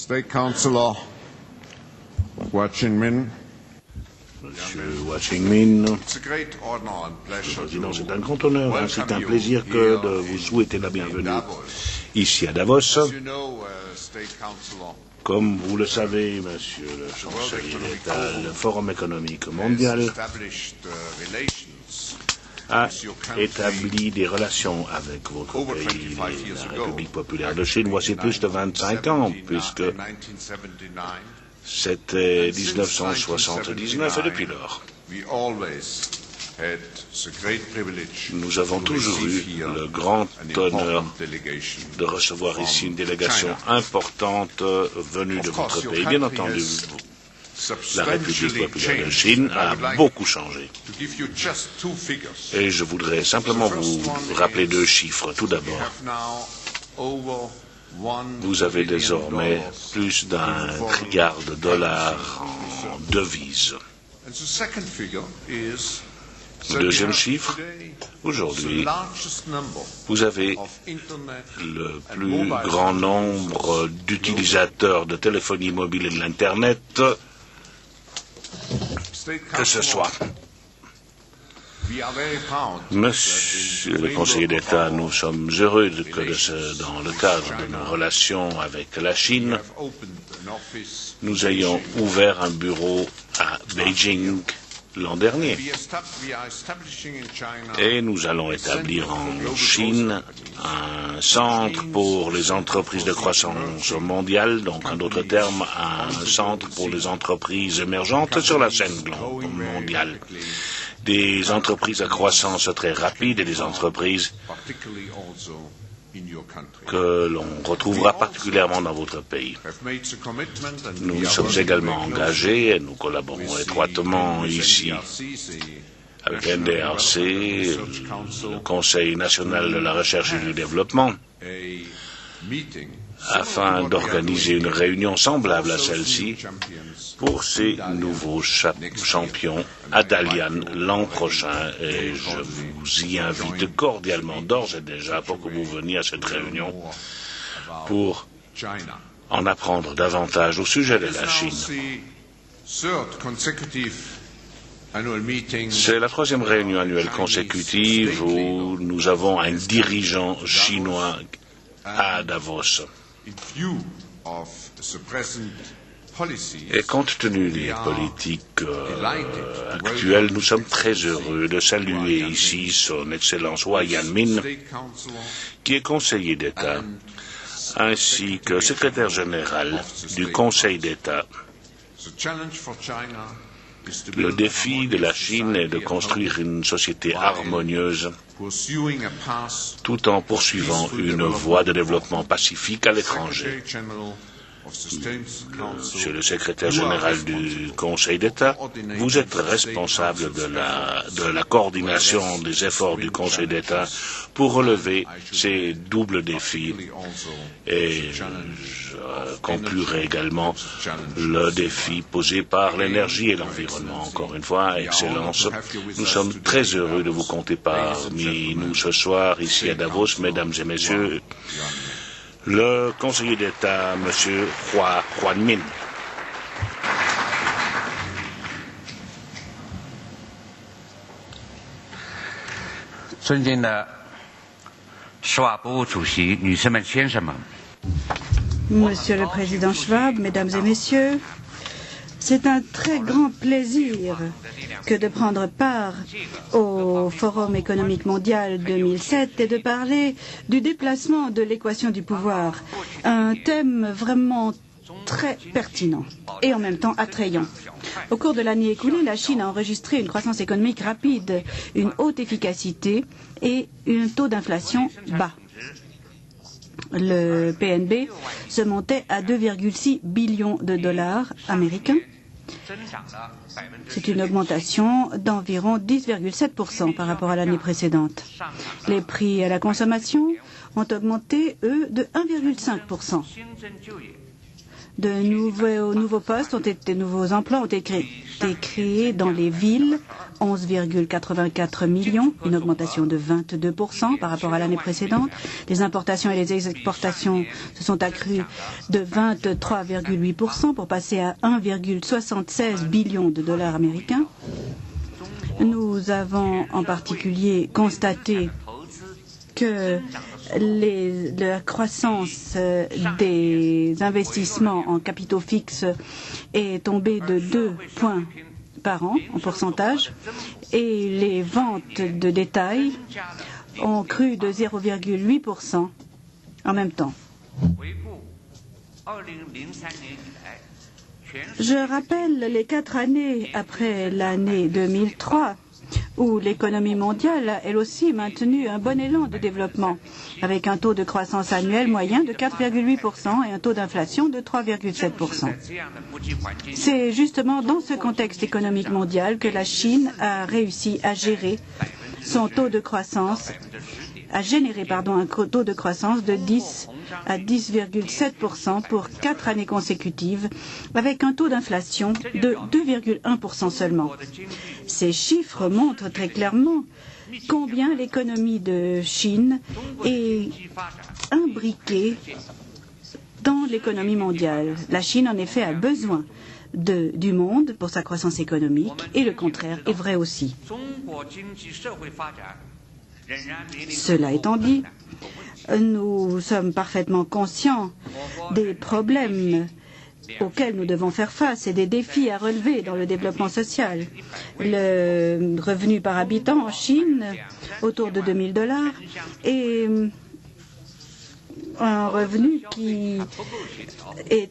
State Councillor Hua Chin-min. Monsieur Hua Ching-min, It's a great honor and pleasure Président, c'est un to grand honneur, ainsi qu'un plaisir que de vous souhaiter la bienvenue ici à Davos. As you know, State Councillor, Comme vous le savez, Monsieur le chancelier d'État, le Forum économique mondial established relations a établi des relations avec votre pays, la République populaire de Chine, voici plus de 25 ans, puisque in 1979. c'était 1979 et depuis lors. We always had the great privilege Nous avons to toujours eu receive here le grand an honneur important delegation de recevoir ici une délégation China. importante venue de Of course, votre your pays. Bien country entendu, has la République substantially populaire de changed. Chine I would a like beaucoup changé. to give you just two figures. Et je voudrais simplement vous rappeler deux chiffres. Tout We d'abord, have now over $1 vous avez billion désormais plus d'un trilliard de dollars en devises. And the second figure is Le that deuxième we have chiffre, today aujourd'hui, the largest number vous avez of internet le and plus mobile grand phone nombre users d'utilisateurs de téléphonie mobile et de l'Internet State que ce Councillor, soit. we are very proud Monsieur le conseiller d'État, nous sommes heureux dans le cadre de nos relations avec la Chine, have opened an office. nous ayons ouvert un bureau à Beijing l'an dernier. We are establishing in China Et nous allons établir en Chine un centre pour les entreprises de croissance mondiale, donc en d'autres termes, un centre pour les entreprises émergentes sur la scène mondiale. Des entreprises à croissance très rapide et des entreprises particularly also in your country. que l'on retrouvera particulièrement dans votre pays. Have made the commitment and Nous we nous are sommes working également very engagés et nous collaborons étroitement ici avec NDRC, le Conseil national de la recherche et du développement, afin d'organiser une réunion semblable à celle-ci pour ces nouveaux champions à Dalian l'an prochain. Et je vous y invite cordialement d'ores et déjà pour que vous veniez à cette réunion pour en apprendre davantage au sujet de la Chine. C'est la troisième réunion annuelle consécutive où nous avons un dirigeant chinois à Davos. Et compte tenu des politiques actuelles, nous sommes très heureux de saluer ici son Excellence Hua Yanmin, qui est conseiller d'État, ainsi que secrétaire général du Conseil d'État. Le défi de la Chine est de construire une société harmonieuse tout en poursuivant une voie de développement pacifique à l'étranger. Monsieur le secrétaire général du Conseil d'État, vous êtes responsable de la coordination des efforts du Conseil d'État pour relever ces doubles défis. Et je conclurai également le défi posé par l'énergie et l'environnement. Encore une fois, Excellence, nous sommes très heureux de vous compter parmi nous ce soir ici à Davos, mesdames et messieurs. Le conseiller d'État, M. Hua Chuanmin. Monsieur le Président Schwab, Mesdames et Messieurs, c'est un très grand plaisir que de prendre part au Forum économique mondial 2007 et de parler du déplacement de l'équation du pouvoir, un thème vraiment très pertinent et en même temps attrayant. Au cours de l'année écoulée, la Chine a enregistré une croissance économique rapide, une haute efficacité et un taux d'inflation bas. Le PNB se montait à 2,6 billions de dollars américains. C'est une augmentation d'environ 10,7% par rapport à l'année précédente. Les prix à la consommation ont augmenté, eux, de 1,5%. De nouveaux postes de nouveaux emplois ont été créés dans les villes, 11,84 millions, une augmentation de 22% par rapport à l'année précédente. Les importations et les exportations se sont accrues de 23,8% pour passer à 1,76 billion de dollars américains. Nous avons en particulier constaté que la croissance des investissements en capitaux fixes est tombée de 2 points par an en pourcentage et les ventes de détail ont cru de 0,8% en même temps. Je rappelle les 4 années après l'année 2003 où l'économie mondiale a elle aussi maintenu un bon élan de développement, avec un taux de croissance annuel moyen de 4,8% et un taux d'inflation de 3,7%. C'est justement dans ce contexte économique mondial que la Chine a réussi à gérer son taux de croissance, un taux de croissance de 10 à 10,7% pour 4 années consécutives, avec un taux d'inflation de 2,1% seulement. Ces chiffres montrent très clairement combien l'économie de Chine est imbriquée dans l'économie mondiale. La Chine, en effet, a besoin du monde pour sa croissance économique et le contraire est vrai aussi. Cela étant dit, nous sommes parfaitement conscients des problèmes auxquels nous devons faire face et des défis à relever dans le développement social. Le revenu par habitant en Chine, autour de $2000, est un revenu qui est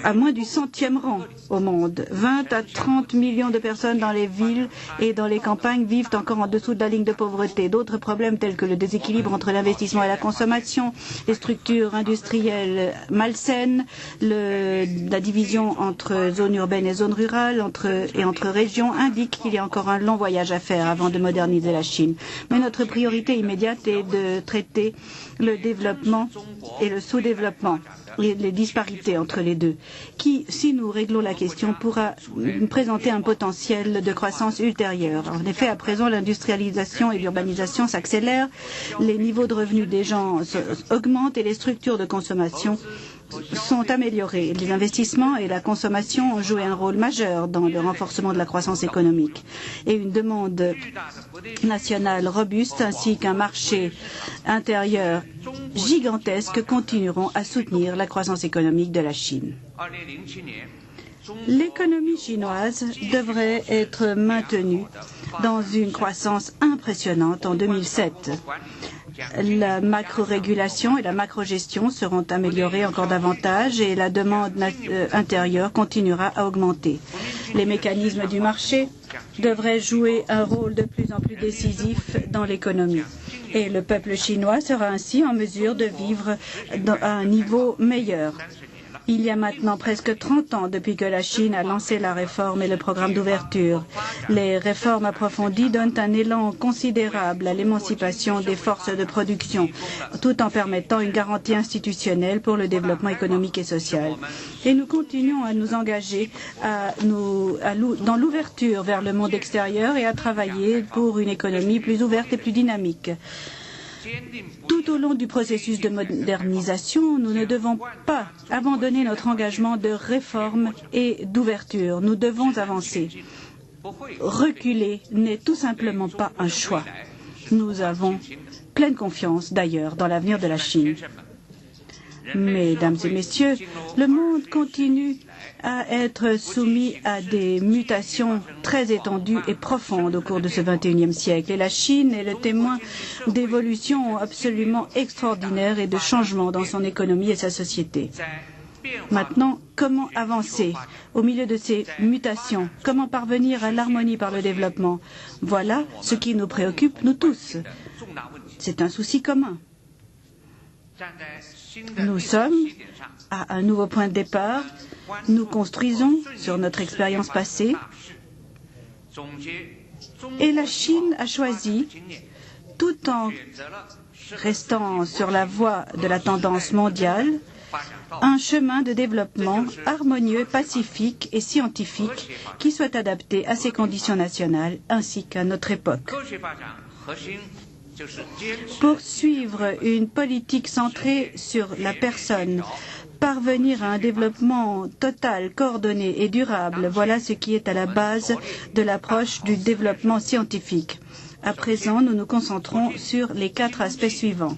à moins du 100e rang au monde. 20 à 30 millions de personnes dans les villes et dans les campagnes vivent encore en dessous de la ligne de pauvreté. D'autres problèmes tels que le déséquilibre entre l'investissement et la consommation, les structures industrielles malsaines, la division entre zones urbaines et zones rurales et entre régions indiquent qu'il y a encore un long voyage à faire avant de moderniser la Chine. Mais notre priorité immédiate est de traiter le développement et le sous-développement et les disparités entre les deux, qui, si nous réglons la question, pourra présenter un potentiel de croissance ultérieure. En effet, à présent, l'industrialisation et l'urbanisation s'accélèrent, les niveaux de revenus des gens augmentent et les structures de consommation sont améliorées. Les investissements et la consommation ont joué un rôle majeur dans le renforcement de la croissance économique. Et une demande nationale robuste ainsi qu'un marché intérieur gigantesque continueront à soutenir la croissance économique de la Chine. L'économie chinoise devrait être maintenue dans une croissance impressionnante en 2007. La macro-régulation et la macro-gestion seront améliorées encore davantage et la demande intérieure continuera à augmenter. Les mécanismes du marché devraient jouer un rôle de plus en plus décisif dans l'économie. Et le peuple chinois sera ainsi en mesure de vivre à un niveau meilleur. Il y a maintenant presque 30 ans depuis que la Chine a lancé la réforme et le programme d'ouverture. Les réformes approfondies donnent un élan considérable à l'émancipation des forces de production, tout en permettant une garantie institutionnelle pour le développement économique et social. Et nous continuons à nous engager dans l'ouverture vers le monde extérieur et à travailler pour une économie plus ouverte et plus dynamique. Tout au long du processus de modernisation, nous ne devons pas abandonner notre engagement de réforme et d'ouverture. Nous devons avancer. Reculer n'est tout simplement pas un choix. Nous avons pleine confiance, d'ailleurs, dans l'avenir de la Chine. Mesdames et messieurs, le monde continue à être soumis à des mutations très étendues et profondes au cours de ce XXIe siècle. Et la Chine est le témoin d'évolutions absolument extraordinaires et de changements dans son économie et sa société. Maintenant, comment avancer au milieu de ces mutations? Comment parvenir à l'harmonie par le développement? Voilà ce qui nous préoccupe, nous tous. C'est un souci commun. Nous sommes à un nouveau point de départ. Nous construisons sur notre expérience passée. Et la Chine a choisi, tout en restant sur la voie de la tendance mondiale, un chemin de développement harmonieux, pacifique et scientifique qui soit adapté à ces conditions nationales ainsi qu'à notre époque. Poursuivre une politique centrée sur la personne, parvenir à un développement total, coordonné et durable, voilà ce qui est à la base de l'approche du développement scientifique. À présent, nous nous concentrons sur les 4 aspects suivants.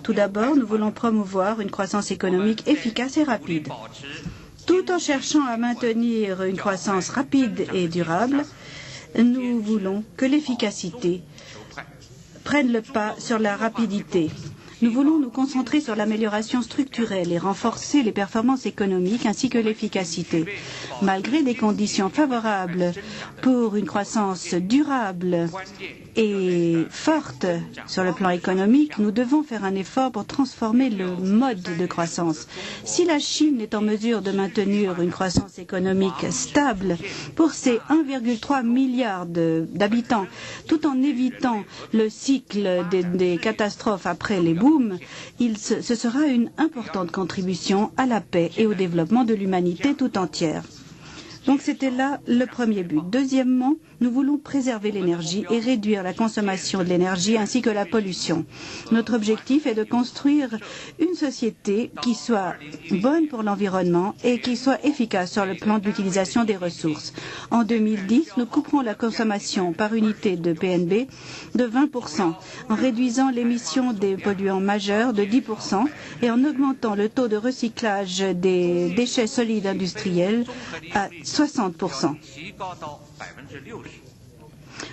Tout d'abord, nous voulons promouvoir une croissance économique efficace et rapide. Tout en cherchant à maintenir une croissance rapide et durable, nous voulons que l'efficacité prenne le pas sur la rapidité. Nous voulons nous concentrer sur l'amélioration structurelle et renforcer les performances économiques ainsi que l'efficacité. Malgré des conditions favorables pour une croissance durable et forte sur le plan économique, nous devons faire un effort pour transformer le mode de croissance. Si la Chine est en mesure de maintenir une croissance économique stable pour ses 1,3 milliard d'habitants, tout en évitant le cycle des catastrophes après les booms, ce sera une importante contribution à la paix et au développement de l'humanité tout entière. Donc c'était là le premier but. Deuxièmement, nous voulons préserver l'énergie et réduire la consommation de l'énergie ainsi que la pollution. Notre objectif est de construire une société qui soit bonne pour l'environnement et qui soit efficace sur le plan de l'utilisation des ressources. En 2010, nous couperons la consommation par unité de PNB de 20%, en réduisant l'émission des polluants majeurs de 10% et en augmentant le taux de recyclage des déchets solides industriels à 60%.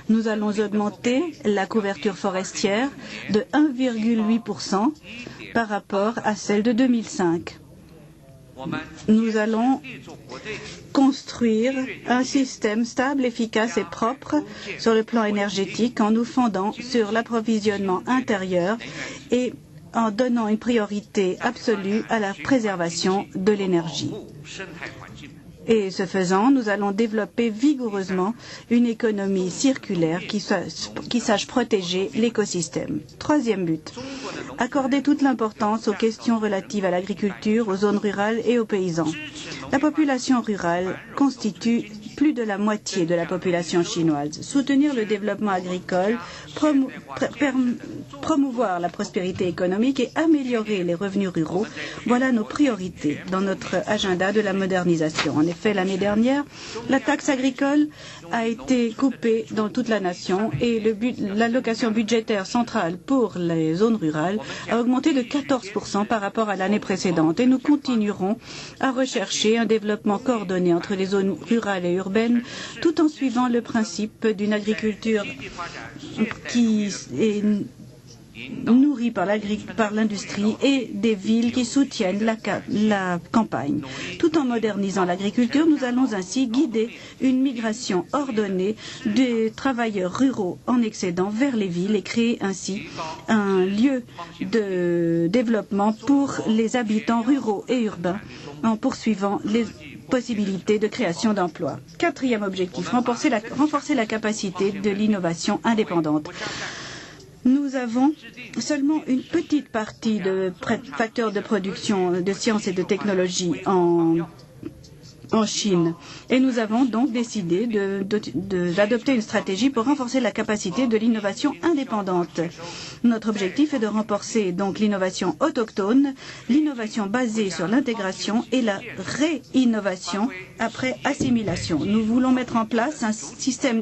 Nous allons augmenter la couverture forestière de 1,8% par rapport à celle de 2005. Nous allons construire un système stable, efficace et propre sur le plan énergétique en nous fondant sur l'approvisionnement intérieur et en donnant une priorité absolue à la préservation de l'énergie. Et ce faisant, nous allons développer vigoureusement une économie circulaire qui sache protéger l'écosystème. Troisième but, accorder toute l'importance aux questions relatives à l'agriculture, aux zones rurales et aux paysans. La population rurale constitue plus de la moitié de la population chinoise. Soutenir le développement agricole, promouvoir la prospérité économique et améliorer les revenus ruraux, voilà nos priorités dans notre agenda de la modernisation. En effet, l'année dernière, la taxe agricole a été coupée dans toute la nation et l'allocation budgétaire centrale pour les zones rurales a augmenté de 14% par rapport à l'année précédente. Et nous continuerons à rechercher un développement coordonné entre les zones rurales et urbaines, tout en suivant le principe d'une agriculture qui est nourrie par l'industrie et des villes qui soutiennent la campagne. Tout en modernisant l'agriculture, nous allons ainsi guider une migration ordonnée des travailleurs ruraux en excédent vers les villes et créer ainsi un lieu de développement pour les habitants ruraux et urbains en poursuivant les possibilités de création d'emplois. Quatrième objectif, renforcer la capacité de l'innovation indépendante. Nous avons seulement une petite partie de facteurs de production de sciences et de technologie en Chine. Et nous avons donc décidé d'adopter une stratégie pour renforcer la capacité de l'innovation indépendante. Notre objectif est de renforcer donc l'innovation autochtone, l'innovation basée sur l'intégration et la réinnovation après assimilation. Nous voulons mettre en place un système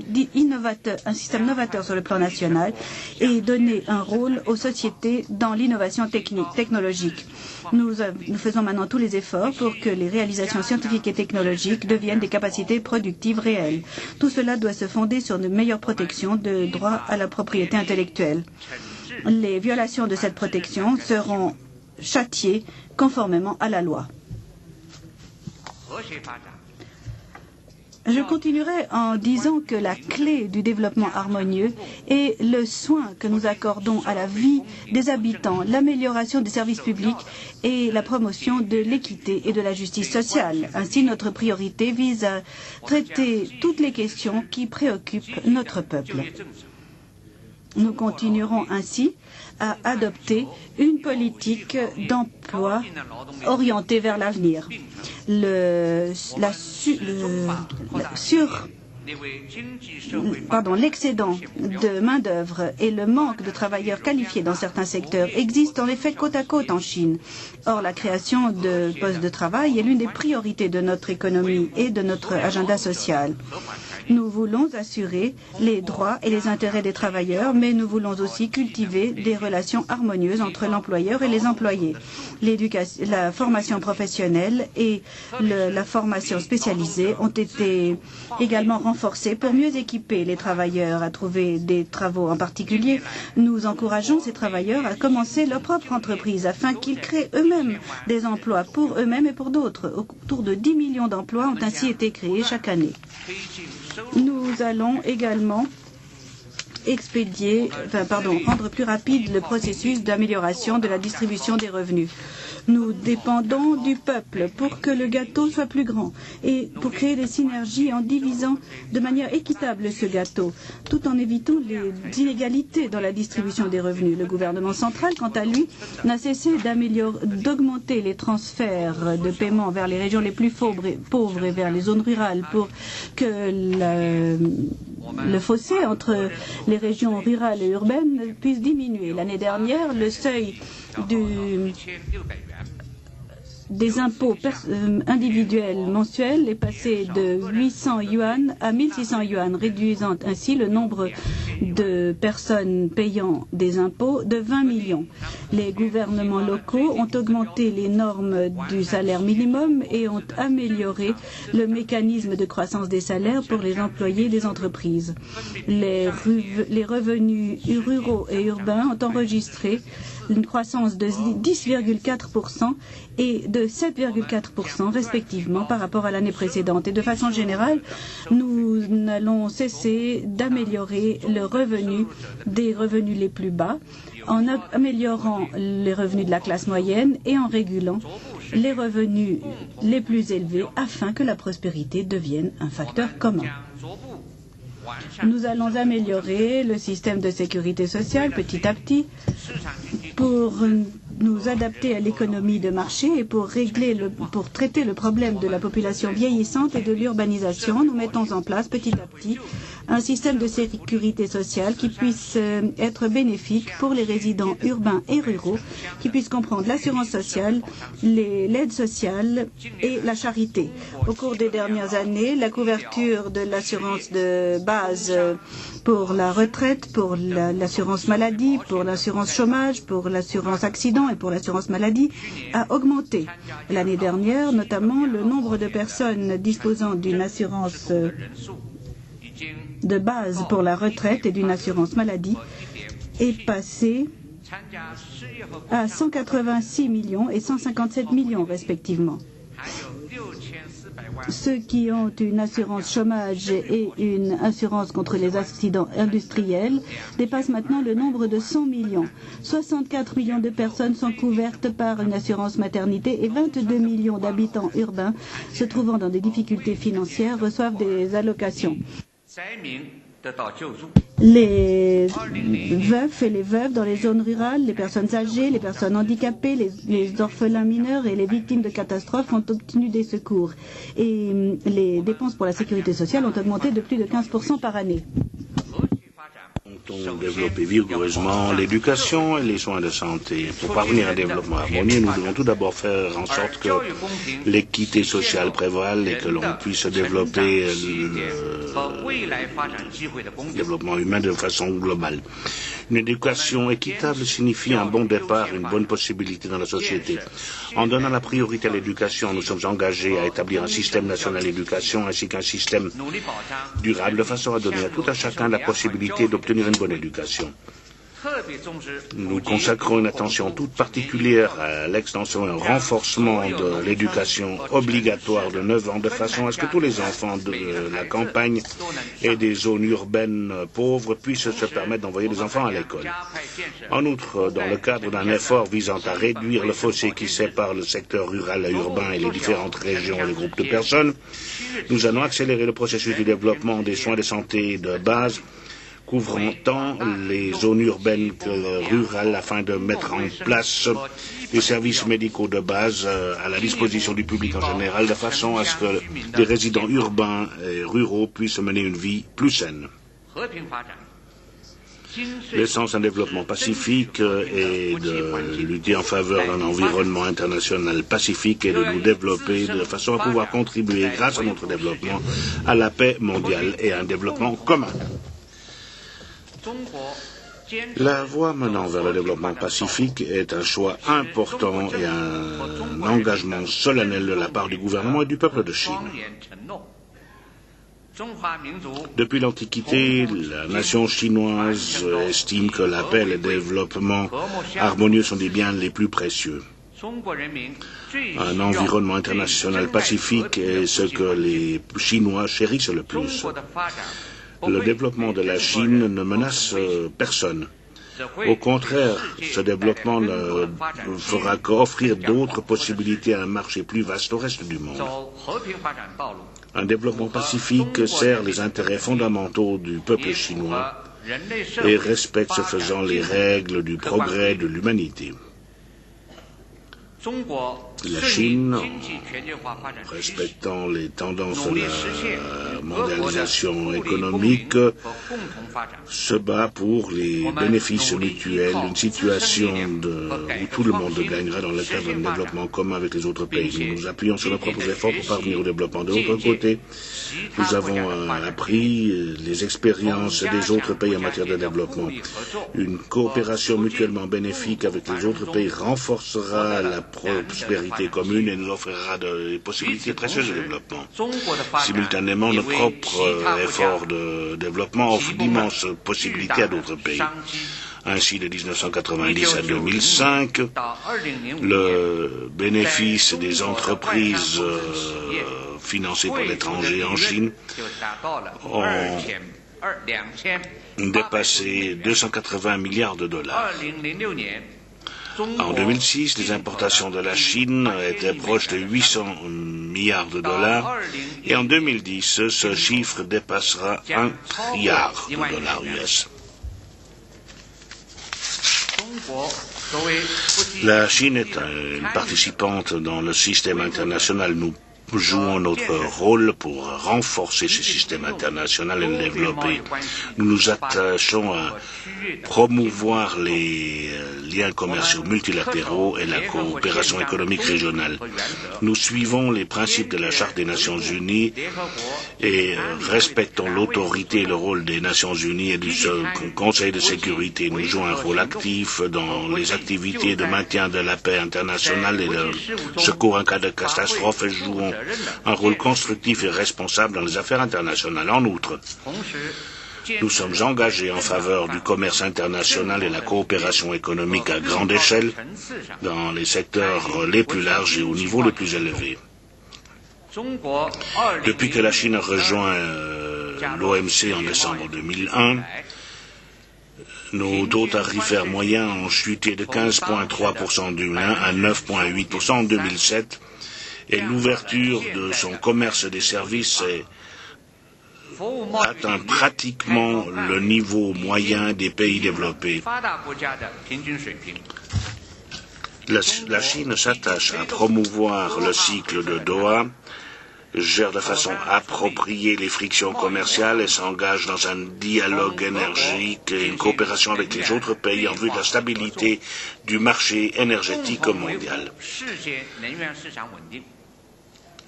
novateur sur le plan national et donner un rôle aux sociétés dans l'innovation technologique. Nous faisons maintenant tous les efforts pour que les réalisations scientifiques et technologiques deviennent des capacités productives réelles. Tout cela doit se fonder sur une meilleure protection de droit à la propriété intellectuelle. Les violations de cette protection seront châtiées conformément à la loi. Je continuerai en disant que la clé du développement harmonieux est le soin que nous accordons à la vie des habitants, l'amélioration des services publics et la promotion de l'équité et de la justice sociale. Ainsi, notre priorité vise à traiter toutes les questions qui préoccupent notre peuple. Nous continuerons ainsi à adopter une politique d'emploi orientée vers l'avenir. L'excédent de main-d'œuvre et le manque de travailleurs qualifiés dans certains secteurs existent en effet côte à côte en Chine. Or, la création de postes de travail est l'une des priorités de notre économie et de notre agenda social. Nous voulons assurer les droits et les intérêts des travailleurs, mais nous voulons aussi cultiver des relations harmonieuses entre l'employeur et les employés. La formation professionnelle et la formation spécialisée ont été également renforcées pour mieux équiper les travailleurs à trouver des travaux. En particulier, nous encourageons ces travailleurs à commencer leur propre entreprise afin qu'ils créent eux-mêmes des emplois pour eux-mêmes et pour d'autres. Autour de 10 millions d'emplois ont ainsi été créés chaque année. Nous allons également rendre plus rapide le processus d'amélioration de la distribution des revenus. Nous dépendons du peuple pour que le gâteau soit plus grand et pour créer des synergies en divisant de manière équitable ce gâteau, tout en évitant les inégalités dans la distribution des revenus. Le gouvernement central, quant à lui, n'a cessé d'augmenter les transferts de paiement vers les régions les plus pauvres et vers les zones rurales pour que le fossé entre les régions rurales et urbaines puisse diminuer. L'année dernière, le seuil des impôts individuels mensuels est passé de 800 yuan à 1600 yuan, réduisant ainsi le nombre de personnes payant des impôts de 20 millions. Les gouvernements locaux ont augmenté les normes du salaire minimum et ont amélioré le mécanisme de croissance des salaires pour les employés des entreprises. Les revenus ruraux et urbains ont enregistré une croissance de 10,4% et de 7,4% respectivement par rapport à l'année précédente. Et de façon générale, nous n'allons cesser d'améliorer le revenu des revenus les plus bas en améliorant les revenus de la classe moyenne et en régulant les revenus les plus élevés afin que la prospérité devienne un facteur commun. Nous allons améliorer le système de sécurité sociale petit à petit pour nous adapter à l'économie de marché et pour traiter le problème de la population vieillissante et de l'urbanisation. Nous mettons en place petit à petit un système de sécurité sociale qui puisse être bénéfique pour les résidents urbains et ruraux, qui puisse comprendre l'assurance sociale, l'aide sociale et la charité. Au cours des dernières années, la couverture de l'assurance de base pour la retraite, pour l'assurance maladie, pour l'assurance chômage, pour l'assurance accident et pour l'assurance maladie a augmenté. L'année dernière, notamment, le nombre de personnes disposant d'une assurance de base pour la retraite et d'une assurance maladie est passé à 186 millions et 157 millions respectivement. Ceux qui ont une assurance chômage et une assurance contre les accidents industriels dépassent maintenant le nombre de 100 millions. 64 millions de personnes sont couvertes par une assurance maternité et 22 millions d'habitants urbains se trouvant dans des difficultés financières reçoivent des allocations. Les veufs et les veuves dans les zones rurales, les personnes âgées, les personnes handicapées, les orphelins mineurs et les victimes de catastrophes ont obtenu des secours. Et les dépenses pour la sécurité sociale ont augmenté de plus de 15% par année. Nous devons développer vigoureusement l'éducation et les soins de santé. Pour parvenir à un développement harmonieux, nous devons tout d'abord faire en sorte que l'équité sociale prévale et que l'on puisse développer le développement humain de façon globale. Une éducation équitable signifie un bon départ, une bonne possibilité dans la société. En donnant la priorité à l'éducation, nous sommes engagés à établir un système national d'éducation ainsi qu'un système durable de façon à donner à tout un chacun la possibilité d'obtenir une bonne éducation. Nous consacrons une attention toute particulière à l'extension et au renforcement de l'éducation obligatoire de 9 ans, de façon à ce que tous les enfants de la campagne et des zones urbaines pauvres puissent se permettre d'envoyer des enfants à l'école. En outre, dans le cadre d'un effort visant à réduire le fossé qui sépare le secteur rural et urbain et les différentes régions et les groupes de personnes, nous allons accélérer le processus de développement des soins de santé de base, couvrant tant les zones urbaines que rurales afin de mettre en place des services médicaux de base à la disposition du public en général, de façon à ce que les résidents urbains et ruraux puissent mener une vie plus saine. L'essence d'un développement pacifique est de lutter en faveur d'un environnement international pacifique et de nous développer de façon à pouvoir contribuer, grâce à notre développement, à la paix mondiale et à un développement commun. La voie menant vers le développement pacifique est un choix important et un engagement solennel de la part du gouvernement et du peuple de Chine. Depuis l'Antiquité, la nation chinoise estime que la paix et le développement harmonieux sont des biens les plus précieux. Un environnement international pacifique est ce que les Chinois chérissent le plus. Le développement de la Chine ne menace personne. Au contraire, ce développement ne fera qu'offrir d'autres possibilités à un marché plus vaste au reste du monde. Un développement pacifique sert les intérêts fondamentaux du peuple chinois et respecte ce faisant les règles du progrès de l'humanité. La Chine, en respectant les tendances de la mondialisation économique, se bat pour les bénéfices mutuels, une situation où tout le monde gagnera dans le cadre d'un développement commun avec les autres pays. Nous nous appuyons sur nos propres efforts pour parvenir au développement. De l'autre côté, nous avons appris les expériences des autres pays en matière de développement. Une coopération mutuellement bénéfique avec les autres pays renforcera la prospérité commune et nous offrira des possibilités précieuses de développement. Simultanément, nos propres efforts de développement offrent d'immenses possibilités à d'autres pays. Ainsi, de 1990 à 2005, le bénéfice des entreprises financées par l'étranger en Chine ont dépassé 280 milliards de dollars. En 2006, les importations de la Chine étaient proches de 800 milliards de dollars et en 2010, ce chiffre dépassera 1 trilliard de dollars US. La Chine est une participante dans le système international. Nous jouons notre rôle pour renforcer ce système international et le développer. Nous nous attachons à promouvoir les liens commerciaux multilatéraux et la coopération économique régionale. Nous suivons les principes de la Charte des Nations Unies et respectons l'autorité et le rôle des Nations Unies et du Conseil de sécurité. Nous jouons un rôle actif dans les activités de maintien de la paix internationale et de secours en cas de catastrophe et jouons un rôle constructif et responsable dans les affaires internationales. En outre, nous sommes engagés en faveur du commerce international et la coopération économique à grande échelle dans les secteurs les plus larges et au niveau le plus élevé. Depuis que la Chine a rejoint l'OMC en décembre 2001, nos taux tarifaires moyens ont chuté de 15,3% en 2001 à 9,8% en 2007 et l'ouverture de son commerce des services atteint pratiquement le niveau moyen des pays développés. La Chine s'attache à promouvoir le cycle de Doha, gère de façon appropriée les frictions commerciales et s'engage dans un dialogue énergique et une coopération avec les autres pays en vue de la stabilité du marché énergétique mondial.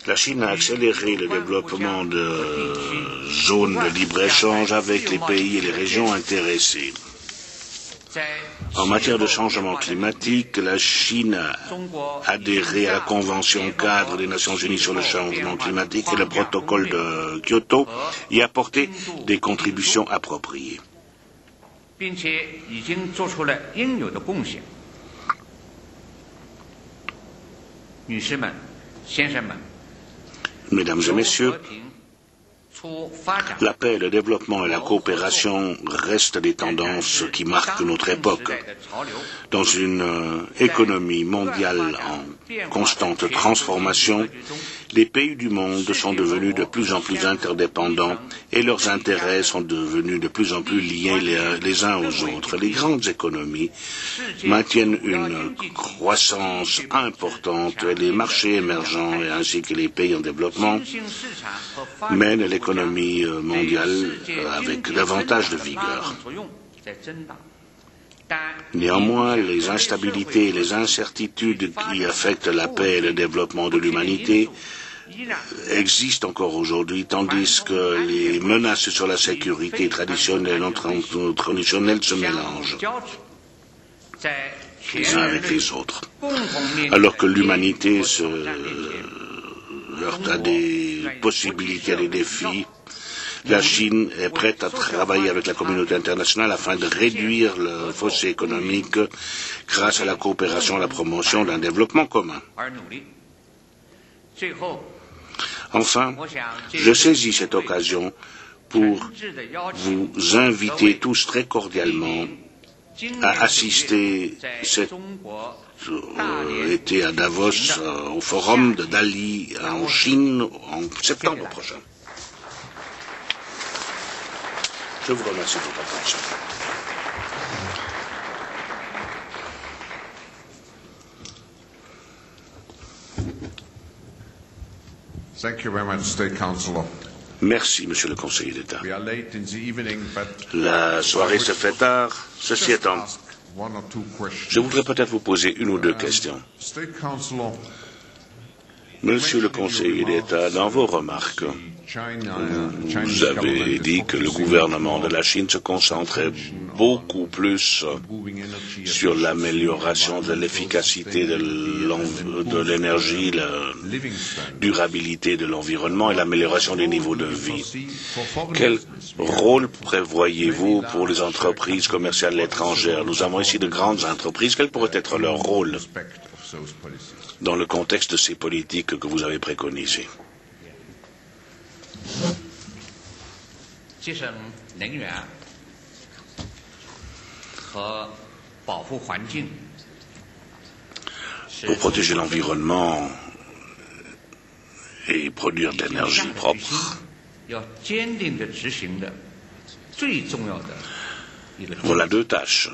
La Chine a accéléré le développement de zones de libre-échange avec les pays et les régions intéressées. En matière de changement climatique, la Chine a adhéré à la Convention cadre des Nations Unies sur le changement climatique et le protocole de Kyoto y a apporté des contributions appropriées. Mesdames et messieurs, La paix, le développement et la coopération restent des tendances qui marquent notre époque. Dans une économie mondiale en constante transformation, les pays du monde sont devenus de plus en plus interdépendants et leurs intérêts sont devenus de plus en plus liés les uns aux autres. Les grandes économies maintiennent une croissance importante et les marchés émergents ainsi que les pays en développement mènent l'économie mondiale avec davantage de vigueur. Néanmoins, les instabilités et les incertitudes qui affectent la paix et le développement de l'humanité existent encore aujourd'hui, tandis que les menaces sur la sécurité traditionnelle et non traditionnelle se mélangent les uns avec les autres. Alors que l'humanité se heurte à des possibilités, à des défis, la Chine est prête à travailler avec la communauté internationale afin de réduire le fossé économique grâce à la coopération et à la promotion d'un développement commun. Enfin, je saisis cette occasion pour vous inviter tous très cordialement à assister cet été à Davos au forum de Dali en Chine en septembre prochain. Je vous remercie de votre attention. Thank you very much, State Councillor. Merci, Monsieur le Conseiller d'État. We are late in the evening, but La soirée se fait tard. Ceci just étant, ask one or two questions. je voudrais peut-être vous poser une ou deux questions. State Councillor, Monsieur le Conseiller d'État, dans vos remarques, vous avez dit que le gouvernement de la Chine se concentrait beaucoup plus sur l'amélioration de l'efficacité de l'énergie, la durabilité de l'environnement et l'amélioration des niveaux de vie. Quel rôle prévoyez-vous pour les entreprises commerciales étrangères? Nous avons ici de grandes entreprises. Quel pourrait être leur rôle dans le contexte de ces politiques que vous avez préconisées? Pour protéger l'environnement et produire de l'énergie propre, voilà deux tâches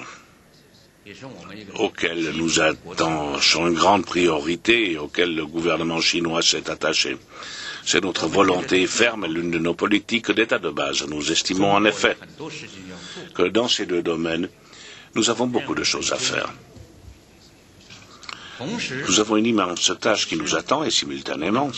auxquelles nous attachons une grande priorité et auxquelles le gouvernement chinois s'est attaché. C'est notre volonté ferme, l'une de nos politiques d'État de base. Nous estimons en effet que dans ces deux domaines, nous avons beaucoup de choses à faire. Nous avons une immense tâche qui nous attend et simultanément,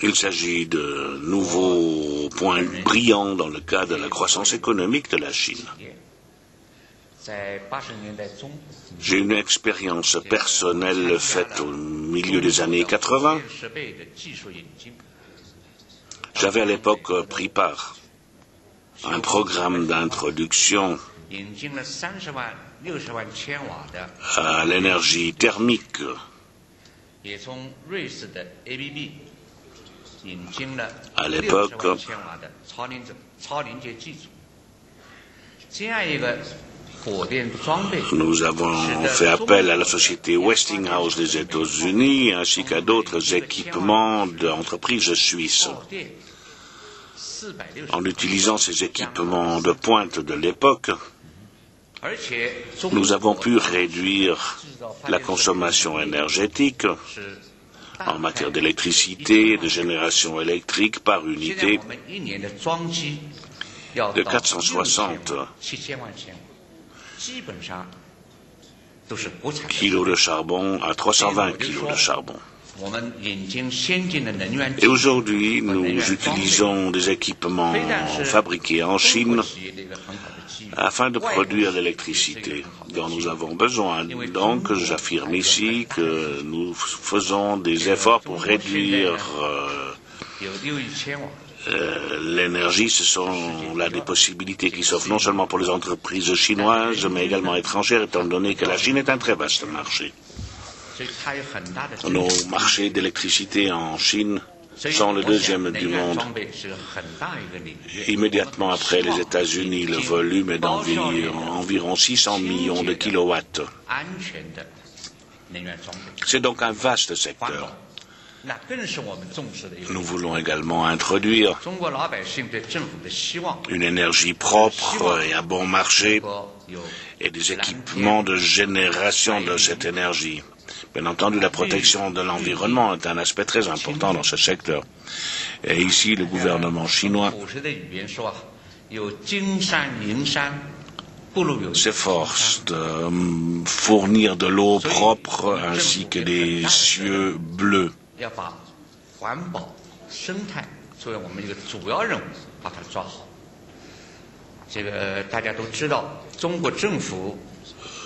il s'agit de nouveaux points brillants dans le cadre de la croissance économique de la Chine. J'ai une expérience personnelle faite au milieu des années 80. J'avais à l'époque pris part à un programme d'introduction à l'énergie thermique. À l'époque, nous avons fait appel à la société Westinghouse des États-Unis ainsi qu'à d'autres équipements d'entreprises suisses. En utilisant ces équipements de pointe de l'époque, nous avons pu réduire la consommation énergétique en matière d'électricité et de génération électrique par unité de 460 kilos de charbon à 320 kilos de charbon. Et aujourd'hui, nous utilisons des équipements fabriqués en Chine afin de produire l'électricité dont nous avons besoin. Donc, j'affirme ici que nous faisons des efforts pour réduire l'énergie. Ce sont là des possibilités qui s'offrent non seulement pour les entreprises chinoises, mais également étrangères, étant donné que la Chine est un très vaste marché. Nos marchés d'électricité en Chine sont le deuxième du monde. Immédiatement après les États-Unis, le volume est d'environ 600 millions de kilowatts. C'est donc un vaste secteur. Nous voulons également introduire une énergie propre et à bon marché et des équipements de génération de cette énergie. Bien entendu, la protection de l'environnement est un aspect très important dans ce secteur. Et ici, le gouvernement chinois s'efforce de fournir de l'eau propre ainsi que des cieux bleus.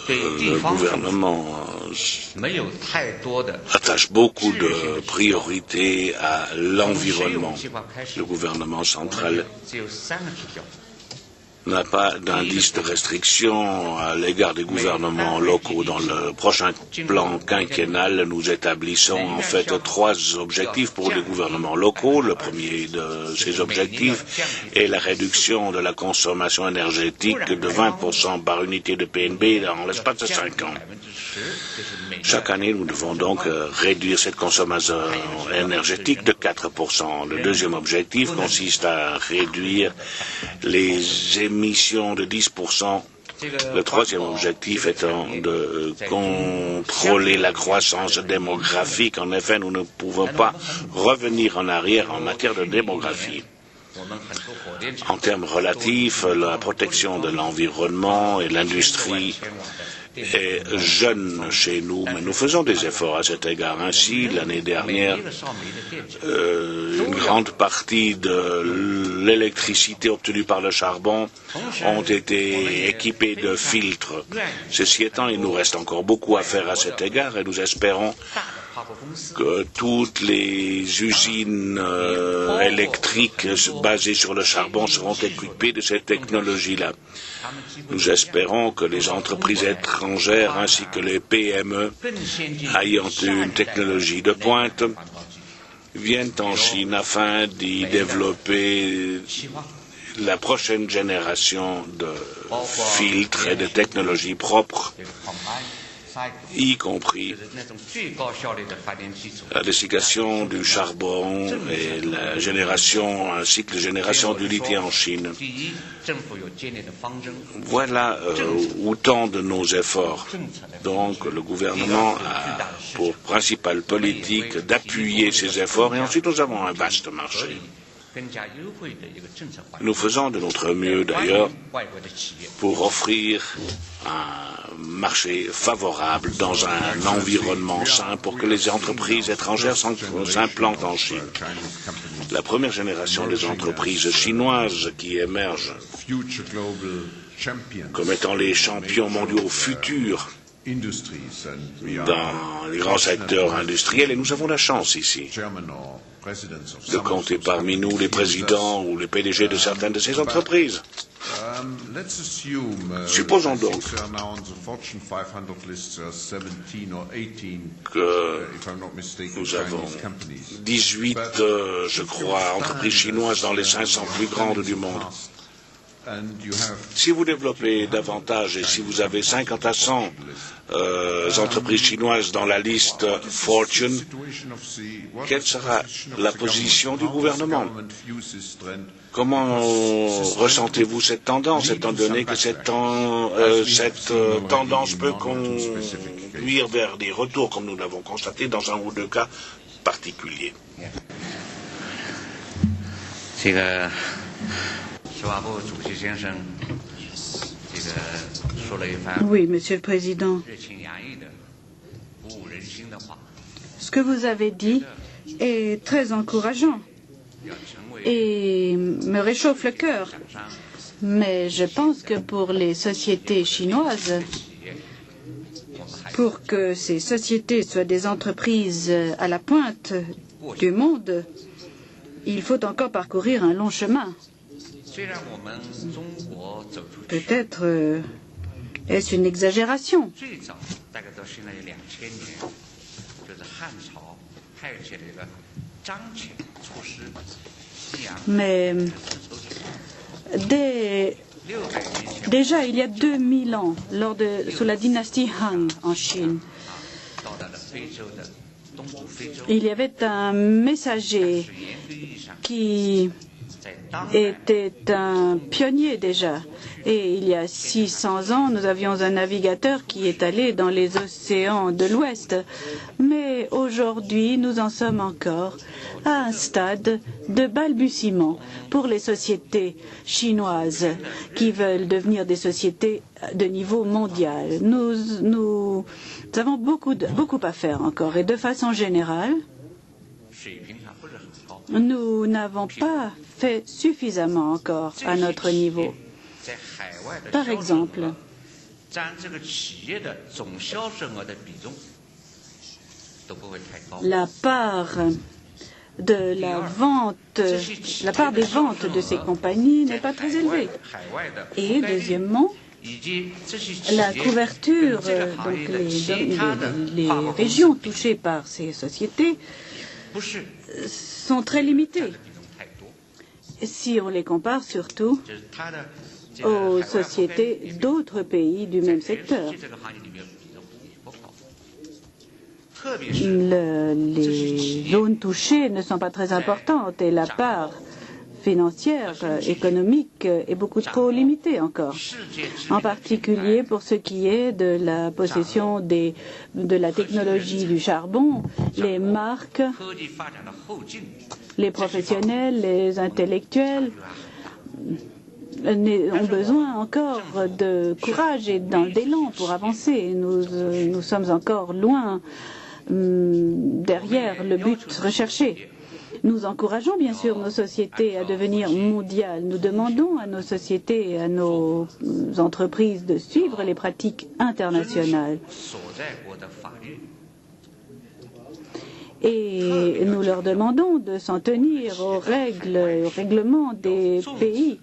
Le gouvernement attache beaucoup de priorité à l'environnement. Le gouvernement central n'a pas d'indice de restriction à l'égard des gouvernements locaux. Dans le prochain plan quinquennal, nous établissons en fait 3 objectifs pour les gouvernements locaux. Le premier de ces objectifs est la réduction de la consommation énergétique de 20% par unité de PNB dans l'espace de 5 ans. Chaque année, nous devons donc réduire cette consommation énergétique de 4%. Le deuxième objectif consiste à réduire les émissions de 10%. Le troisième objectif étant de contrôler la croissance démographique. En effet, nous ne pouvons pas revenir en arrière en matière de démographie. En termes relatifs, la protection de l'environnement et l'industrie est jeune chez nous, mais nous faisons des efforts à cet égard. Ainsi, l'année dernière, une grande partie de l'électricité obtenue par le charbon ont été équipées de filtres. Ceci étant, il nous reste encore beaucoup à faire à cet égard et nous espérons que toutes les usines électriques basées sur le charbon seront équipées de cette technologie-là. Nous espérons que les entreprises étrangères ainsi que les PME ayant une technologie de pointe viennent en Chine afin d'y développer la prochaine génération de filtres et de technologies propres, y compris la dessiccation du charbon et la génération ainsi que la génération du lithium en Chine. Voilà où tendent nos efforts. Donc le gouvernement a pour principale politique d'appuyer ces efforts et ensuite nous avons un vaste marché. Nous faisons de notre mieux d'ailleurs pour offrir un marché favorable dans un environnement sain pour que les entreprises étrangères s'implantent en Chine. La première génération des entreprises chinoises qui émergent comme étant les champions mondiaux futurs dans les grands secteurs industriels, et nous avons la chance ici de compter parmi nous les présidents ou les PDG de certaines de ces entreprises. Supposons donc que nous avons 18, je crois, entreprises chinoises dans les 500 plus grandes du monde. Si vous développez davantage et si vous avez 50 à 100 entreprises chinoises dans la liste Fortune, quelle sera la position du gouvernement? Comment ressentez-vous cette tendance, étant donné que cette tendance peut conduire vers des retours, comme nous l'avons constaté dans un ou deux cas particuliers? Oui, Monsieur le Président. Ce que vous avez dit est très encourageant et me réchauffe le cœur. Mais je pense que pour les sociétés chinoises, pour que ces sociétés soient des entreprises à la pointe du monde, il faut encore parcourir un long chemin. Peut-être est-ce une exagération. Mais déjà, il y a 2000 ans, sous la dynastie Han en Chine, il y avait un messager qui était un pionnier déjà. Et il y a 600 ans, nous avions un navigateur qui est allé dans les océans de l'Ouest. Mais aujourd'hui, nous en sommes encore à un stade de balbutiement pour les sociétés chinoises qui veulent devenir des sociétés de niveau mondial. Nous avons beaucoup à faire encore. Et de façon générale, nous n'avons pas fait suffisamment encore à notre niveau. Par exemple, la part des ventes de ces compagnies n'est pas très élevée. Et deuxièmement, la couverture, donc les régions touchées par ces sociétés sont très limitées. Si on les compare surtout aux sociétés d'autres pays du même secteur. Les zones touchées ne sont pas très importantes et la part financière, économique est beaucoup trop limitée encore. En particulier pour ce qui est de la possession de la technologie du charbon, les marques, les professionnels, les intellectuels ont besoin encore de courage et d'élan pour avancer. Nous sommes encore loin derrière le but recherché. Nous encourageons bien sûr nos sociétés à devenir mondiales. Nous demandons à nos sociétés et à nos entreprises de suivre les pratiques internationales. Et nous leur demandons de s'en tenir aux règlements des pays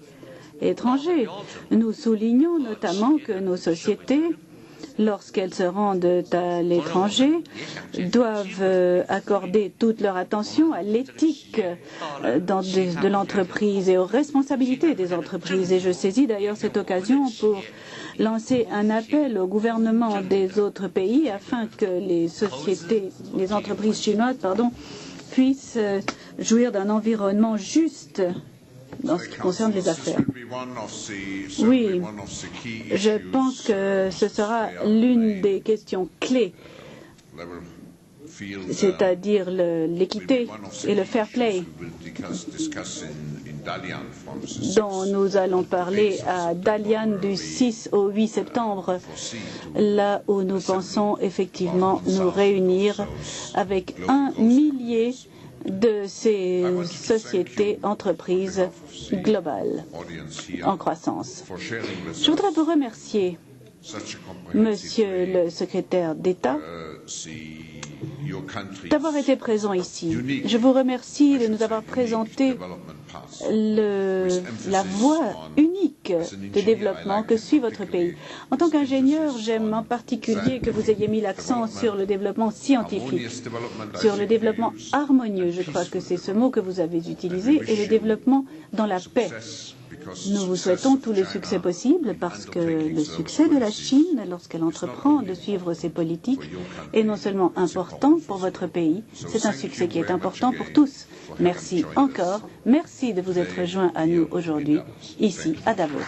étrangers. Nous soulignons notamment que nos sociétés, lorsqu'elles se rendent à l'étranger, doivent accorder toute leur attention à l'éthique de l'entreprise et aux responsabilités des entreprises. Et je saisis d'ailleurs cette occasion pour lancer un appel au gouvernement des autres pays afin que les entreprises chinoises, puissent jouir d'un environnement juste dans ce qui concerne les affaires. Oui, je pense que ce sera l'une des questions clés, c'est-à-dire l'équité et le fair play, dont nous allons parler à Dalian du 6 au 8 septembre, là où nous pensons effectivement nous réunir avec 1 millier de ces sociétés, entreprises globales en croissance. Je voudrais vous remercier, Monsieur le secrétaire d'État, d'avoir été présent ici. Je vous remercie de nous avoir présenté la voie unique de développement que suit votre pays. En tant qu'ingénieur, j'aime en particulier que vous ayez mis l'accent sur le développement scientifique, sur le développement harmonieux, je crois que c'est ce mot que vous avez utilisé, et le développement dans la paix. Nous vous souhaitons tous les succès possibles parce que le succès de la Chine, lorsqu'elle entreprend de suivre ses politiques, est non seulement important pour votre pays, c'est un succès qui est important pour tous. Merci encore, merci de vous être joints à nous aujourd'hui, ici à Davos.